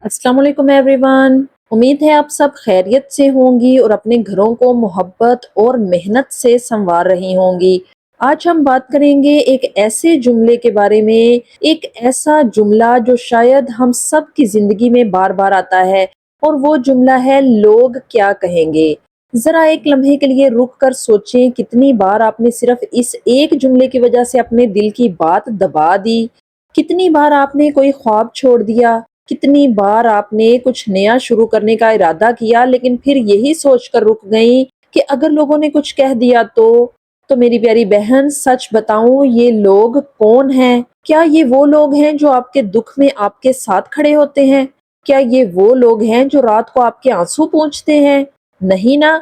अस्सलाम वालेकुम एवरीवन। उम्मीद है आप सब खैरियत से होंगी और अपने घरों को मोहब्बत और मेहनत से संवार रही होंगी। आज हम बात करेंगे एक ऐसे जुमले के बारे में, एक ऐसा जुमला जो शायद हम सब की जिंदगी में बार बार आता है, और वो जुमला है लोग क्या कहेंगे। जरा एक लम्हे के लिए रुक कर सोचें, कितनी बार आपने सिर्फ इस एक जुमले की वजह से अपने दिल की बात दबा दी। कितनी बार आपने कोई ख्वाब छोड़ दिया, कितनी बार आपने कुछ नया शुरू करने का इरादा किया लेकिन फिर यही सोचकर रुक गई कि अगर लोगों ने कुछ कह दिया तो मेरी प्यारी बहन, सच बताऊं, ये लोग कौन हैं? क्या ये वो लोग हैं जो आपके दुख में आपके साथ खड़े होते हैं? क्या ये वो लोग हैं जो रात को आपके आंसू पोंछते हैं? नहीं ना।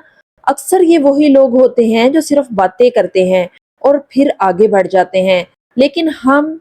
अक्सर ये वही लोग होते हैं जो सिर्फ बातें करते हैं और फिर आगे बढ़ जाते हैं, लेकिन हम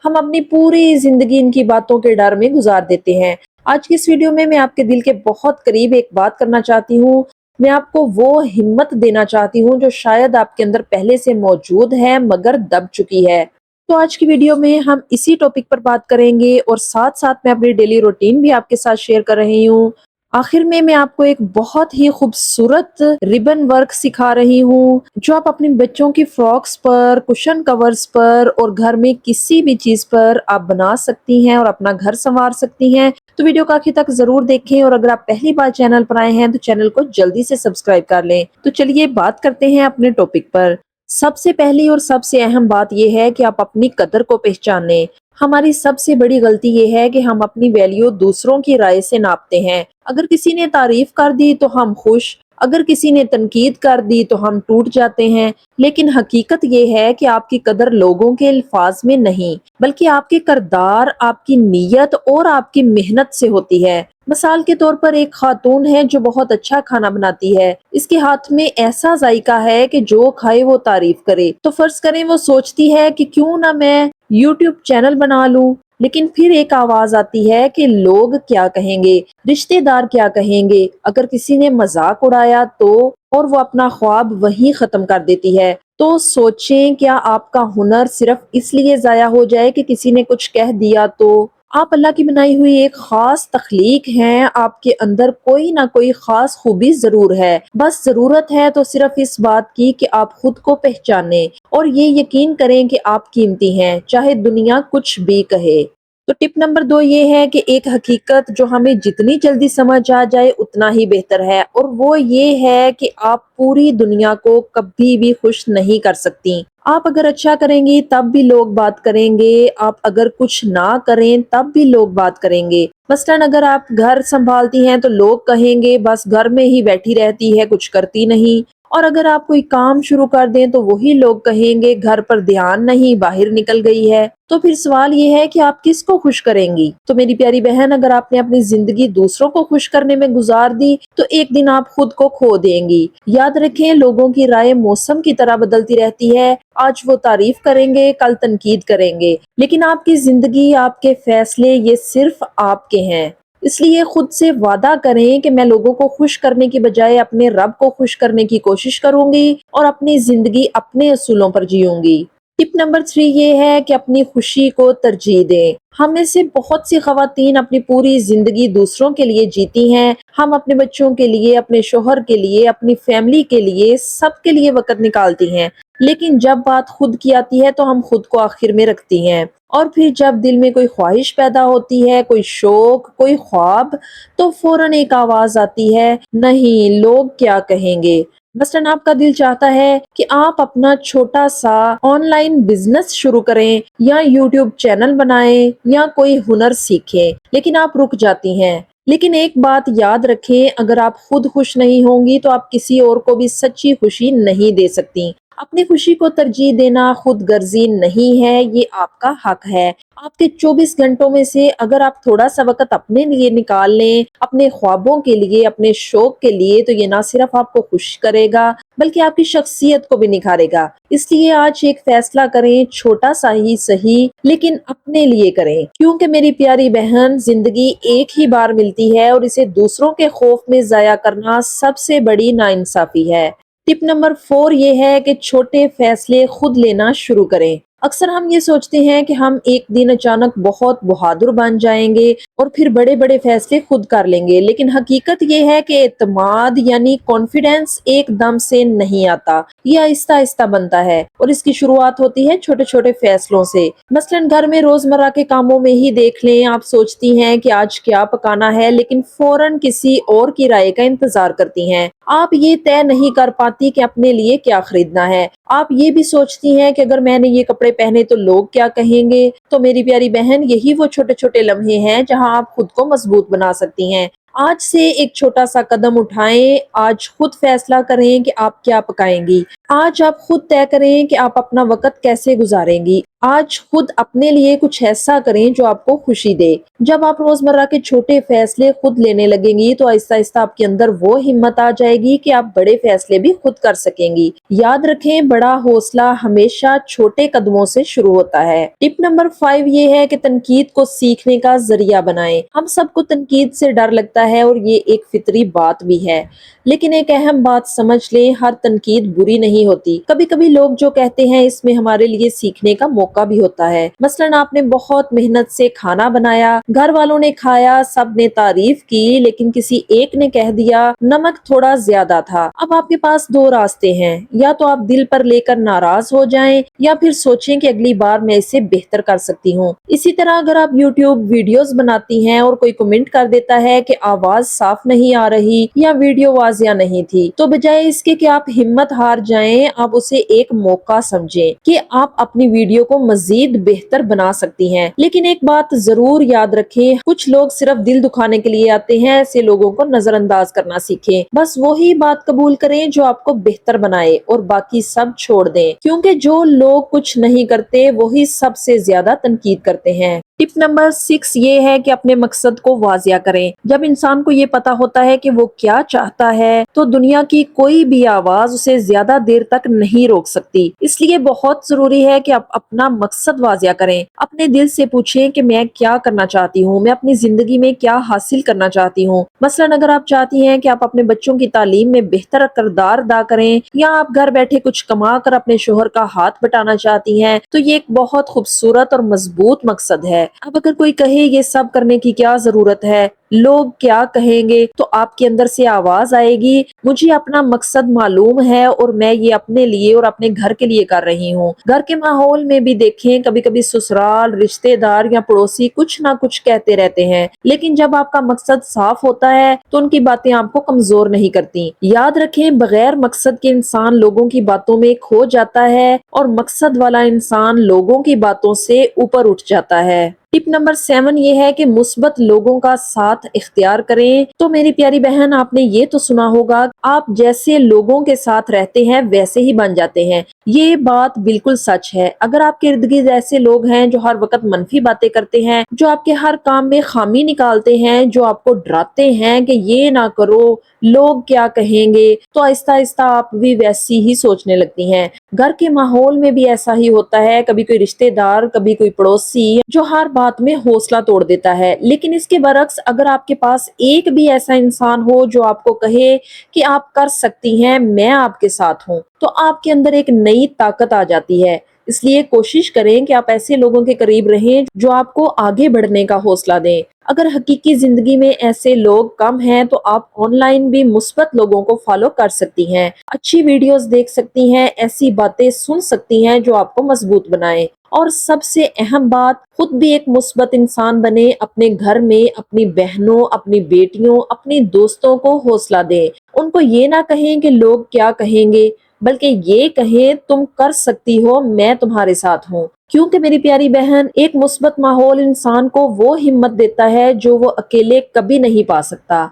अपनी पूरी जिंदगी इनकी बातों के डर में गुजार देते हैं। आज की इस वीडियो में मैं आपके दिल के बहुत करीब एक बात करना चाहती हूँ। मैं आपको वो हिम्मत देना चाहती हूँ जो शायद आपके अंदर पहले से मौजूद है मगर दब चुकी है। तो आज की वीडियो में हम इसी टॉपिक पर बात करेंगे और साथ साथ मैं अपनी डेली रूटीन भी आपके साथ शेयर कर रही हूँ। आखिर में मैं आपको एक बहुत ही खूबसूरत रिबन वर्क सिखा रही हूँ जो आप अपने बच्चों की फ्रॉक्स पर, कुशन कवर्स पर और घर में किसी भी चीज पर आप बना सकती हैं और अपना घर संवार सकती हैं। तो वीडियो को आखिर तक जरूर देखें और अगर आप पहली बार चैनल पर आए हैं तो चैनल को जल्दी से सब्सक्राइब कर लें। तो चलिए बात करते हैं अपने टॉपिक पर। सबसे पहली और सबसे अहम बात यह है कि आप अपनी कदर को पहचानें। हमारी सबसे बड़ी गलती ये है कि हम अपनी वैल्यू दूसरों की राय से नापते हैं। अगर किसी ने तारीफ कर दी तो हम खुश, अगर किसी ने तनकीद कर दी तो हम टूट जाते हैं। लेकिन हकीकत ये है कि आपकी कदर लोगों के अल्फाज में नहीं, बल्कि आपके किरदार, आपकी नीयत और आपकी मेहनत से होती है। मिसाल के तौर पर एक खातून है जो बहुत अच्छा खाना बनाती है। इसके हाथ में ऐसा जायका है कि जो खाए वो तारीफ करे। तो फर्ज करें वो सोचती है कि क्यों ना मैं यूट्यूब चैनल बना लूं। लेकिन फिर एक आवाज आती है कि लोग क्या कहेंगे, रिश्तेदार क्या कहेंगे। अगर किसी ने मजाक उड़ाया तो, और वो अपना ख्वाब वहीं खत्म कर देती है। तो सोचें, क्या आपका हुनर सिर्फ इसलिए जाया हो जाए कि किसी ने कुछ कह दिया? तो आप अल्लाह की बनाई हुई एक खास तख्लीक हैं। आपके अंदर कोई ना कोई खास खूबी जरूर है। बस जरूरत है तो सिर्फ इस बात की कि आप खुद को पहचानें और ये यकीन करें कि आप कीमती हैं, चाहे दुनिया कुछ भी कहे। तो टिप नंबर 2 ये है कि एक हकीकत जो हमें जितनी जल्दी समझ आ जाए उतना ही बेहतर है, और वो ये है कि आप पूरी दुनिया को कभी भी खुश नहीं कर सकती। आप अगर अच्छा करेंगी तब भी लोग बात करेंगे, आप अगर कुछ ना करें तब भी लोग बात करेंगे। मसलन अगर आप घर संभालती हैं तो लोग कहेंगे बस घर में ही बैठी रहती है, कुछ करती नहीं। और अगर आप कोई काम शुरू कर दें तो वही लोग कहेंगे घर पर ध्यान नहीं, बाहर निकल गई है। तो फिर सवाल ये है कि आप किसको खुश करेंगी? तो मेरी प्यारी बहन, अगर आपने अपनी जिंदगी दूसरों को खुश करने में गुजार दी तो एक दिन आप खुद को खो देंगी। याद रखें, लोगों की राय मौसम की तरह बदलती रहती है। आज वो तारीफ करेंगे, कल तनकीद करेंगे, लेकिन आपकी जिंदगी, आपके फैसले, ये सिर्फ आपके हैं। इसलिए खुद से वादा करें कि मैं लोगों को खुश करने की बजाय अपने रब को खुश करने की कोशिश करूंगी और अपनी जिंदगी अपने असूलों पर जीऊंगी। टिप नंबर 3 ये है कि अपनी खुशी को तरजीह दें। हम में से बहुत सी खवातीन अपनी पूरी जिंदगी दूसरों के लिए जीती हैं। हम अपने बच्चों के लिए, अपने शोहर के लिए, अपनी फैमिली के लिए, सबके लिए वक्त निकालती हैं। लेकिन जब बात खुद की आती है तो हम खुद को आखिर में रखती हैं। और फिर जब दिल में कोई ख्वाहिश पैदा होती है, कोई शौक, कोई ख्वाब, तो फौरन एक आवाज आती है, नहीं, लोग क्या कहेंगे। मसलन आपका दिल चाहता है कि आप अपना छोटा सा ऑनलाइन बिजनेस शुरू करें या यूट्यूब चैनल बनाएं या कोई हुनर सीखें, लेकिन आप रुक जाती हैं। लेकिन एक बात याद रखें, अगर आप खुद खुश नहीं होंगी तो आप किसी और को भी सच्ची खुशी नहीं दे सकती। अपनी खुशी को तरजीह देना खुद गर्जी नहीं है, ये आपका हक है। आपके 24 घंटों में से अगर आप थोड़ा सा वक्त अपने लिए निकाल लें, अपने ख्वाबों के लिए, अपने शौक के लिए, तो ये ना सिर्फ आपको खुश करेगा बल्कि आपकी शख्सियत को भी निखारेगा। इसलिए आज एक फैसला करें, छोटा सा ही सही, लेकिन अपने लिए करें, क्योंकि मेरी प्यारी बहन, जिंदगी एक ही बार मिलती है और इसे दूसरों के खौफ में जाया करना सबसे बड़ी नाइंसाफी है। टिप नंबर 4 ये है कि छोटे फैसले खुद लेना शुरू करें। अक्सर हम ये सोचते हैं कि हम एक दिन अचानक बहुत बहादुर बन जाएंगे और फिर बड़े बड़े फैसले खुद कर लेंगे, लेकिन हकीकत ये है कि एतमाद यानी कॉन्फिडेंस एकदम से नहीं आता, ये आहिस्ता आहिस्ता बनता है और इसकी शुरुआत होती है छोटे छोटे फैसलों से। मसलन घर में रोजमर्रा के कामों में ही देख लें, आप सोचती हैं कि आज क्या पकाना है, लेकिन फौरन किसी और की राय का इंतजार करती हैं। आप ये तय नहीं कर पाती कि अपने लिए क्या खरीदना है। आप ये भी सोचती हैं कि अगर मैंने ये कपड़े पहने तो लोग क्या कहेंगे। तो मेरी प्यारी बहन, यही वो छोटे छोटे लम्हे हैं जहां आप खुद को मजबूत बना सकती हैं। आज से एक छोटा सा कदम उठाएं, आज खुद फैसला करें कि आप क्या पकाएंगी। आज आप खुद तय करें कि आप अपना वक्त कैसे गुजारेंगी। आज खुद अपने लिए कुछ ऐसा करें जो आपको खुशी दे। जब आप रोजमर्रा के छोटे फैसले खुद लेने लगेंगी तो आहिस्ता आहिस्ता आपके अंदर वो हिम्मत आ जाएगी कि आप बड़े फैसले भी खुद कर सकेंगी। याद रखें, बड़ा हौसला हमेशा छोटे कदमों से शुरू होता है। टिप नंबर 5 ये है कि तनकीद को सीखने का जरिया बनाएं। हम सबको तनकीद से डर लगता है और ये एक फितरी बात भी है, लेकिन एक अहम बात समझ लें, हर तनकीद बुरी नहीं होती। कभी कभी लोग जो कहते हैं इसमें हमारे लिए सीखने का मौका भी होता है। मसलन आपने बहुत मेहनत से खाना बनाया, घर वालों ने खाया, सब ने तारीफ की, लेकिन किसी एक ने कह दिया नमक थोड़ा ज्यादा था। अब आपके पास दो रास्ते हैं, या तो आप दिल पर लेकर नाराज हो जाएं या फिर सोचें कि अगली बार मैं इसे बेहतर कर सकती हूँ। इसी तरह अगर आप YouTube वीडियोस बनाती हैं और कोई कमेंट कर देता है कि आवाज साफ नहीं आ रही या वीडियो वाजिया नहीं थी, तो बजाय इसके कि आप हिम्मत हार जाएं, आप उसे एक मौका समझें कि आप अपनी वीडियो को मजीद बेहतर बना सकती हैं। लेकिन एक बात जरूर याद रखें, कुछ लोग सिर्फ दिल दुखाने के लिए आते हैं। ऐसे लोगों को नजरअंदाज करना सीखें। बस वही बात कबूल करें जो आपको बेहतर बनाए और बाकी सब छोड़ दें, क्योंकि जो लोग कुछ नहीं करते वही सबसे ज्यादा तनकीद करते हैं। टिप नंबर 6 ये है कि अपने मकसद को वाजिया करें। जब इंसान को ये पता होता है कि वो क्या चाहता है, तो दुनिया की कोई भी आवाज उसे ज्यादा देर तक नहीं रोक सकती। इसलिए बहुत जरूरी है कि आप अपना मकसद वाजिया करें। अपने दिल से पूछें कि मैं क्या करना चाहती हूँ, मैं अपनी जिंदगी में क्या हासिल करना चाहती हूँ। मसलन अगर आप चाहती हैं कि आप अपने बच्चों की तालीम में बेहतर किरदार अदा करें, या आप घर बैठे कुछ कमा कर अपने शोहर का हाथ बटाना चाहती हैं, तो ये एक बहुत खूबसूरत और मजबूत मकसद है। अब अगर कोई कहे ये सब करने की क्या जरूरत है, लोग क्या कहेंगे, तो आपके अंदर से आवाज आएगी, मुझे अपना मकसद मालूम है और मैं ये अपने लिए और अपने घर के लिए कर रही हूँ। घर के माहौल में भी देखें, कभी कभी ससुराल, रिश्तेदार या पड़ोसी कुछ ना कुछ कहते रहते हैं, लेकिन जब आपका मकसद साफ होता है तो उनकी बातें आपको कमजोर नहीं करती। याद रखें, बगैर मकसद के इंसान लोगों की बातों में खो जाता है और मकसद वाला इंसान लोगों की बातों से ऊपर उठ जाता है। टिप नंबर 7 ये है कि मुस्बत लोगों का साथ इख्तियार करें। तो मेरी प्यारी बहन, आपने ये तो सुना होगा, आप जैसे लोगों के साथ रहते हैं वैसे ही बन जाते हैं। ये बात बिल्कुल सच है। अगर आपके इर्द गिर्द ऐसे लोग हैं जो हर वक्त मनफी बातें करते हैं, जो आपके हर काम में खामी निकालते हैं, जो आपको डराते हैं कि ये ना करो, लोग क्या कहेंगे, तो आहिस्ता आहिस्ता आप भी वैसी ही सोचने लगती हैं। घर के माहौल में भी ऐसा ही होता है। कभी कोई रिश्तेदार, कभी कोई पड़ोसी जो हर बात में हौसला तोड़ देता है। लेकिन इसके बरक्स अगर आपके पास एक भी ऐसा इंसान हो जो आपको कहे कि आप कर सकती हैं, मैं आपके साथ हूँ, तो आपके अंदर एक नई ताकत आ जाती है। इसलिए कोशिश करें कि आप ऐसे लोगों के करीब रहें जो आपको आगे बढ़ने का हौसला दें। अगर हकीकी जिंदगी में ऐसे लोग कम हैं, तो आप ऑनलाइन भी मुस्बत लोगों को फॉलो कर सकती हैं, अच्छी वीडियोस देख सकती हैं, ऐसी बातें सुन सकती हैं जो आपको मजबूत बनाएं। और सबसे अहम बात, खुद भी एक मुस्बत इंसान बने। अपने घर में अपनी बहनों, अपनी बेटियों, अपनी दोस्तों को हौसला दें। उनको ये ना कहें कि लोग क्या कहेंगे, बल्कि ये कहें तुम कर सकती हो, मैं तुम्हारे साथ हूँ। क्योंकि मेरी प्यारी बहन, एक मुस्बत माहौल इंसान को वो हिम्मत देता है जो वो अकेले कभी नहीं पा सकता।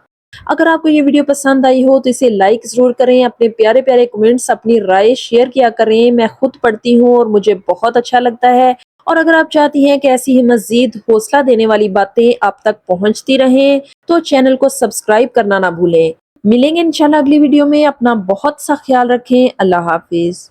अगर आपको ये वीडियो पसंद आई हो तो इसे लाइक जरूर करें, अपने प्यारे प्यारे कमेंट्स, अपनी राय शेयर किया करें। मैं खुद पढ़ती हूँ और मुझे बहुत अच्छा लगता है। और अगर आप चाहती हैं कि ऐसी ही मजीद हौसला देने वाली बातें आप तक पहुंचती रहें, तो चैनल को सब्सक्राइब करना ना भूलें। मिलेंगे इंशाल्लाह अगली वीडियो में। अपना बहुत सा ख्याल रखें। अल्लाह हाफिज।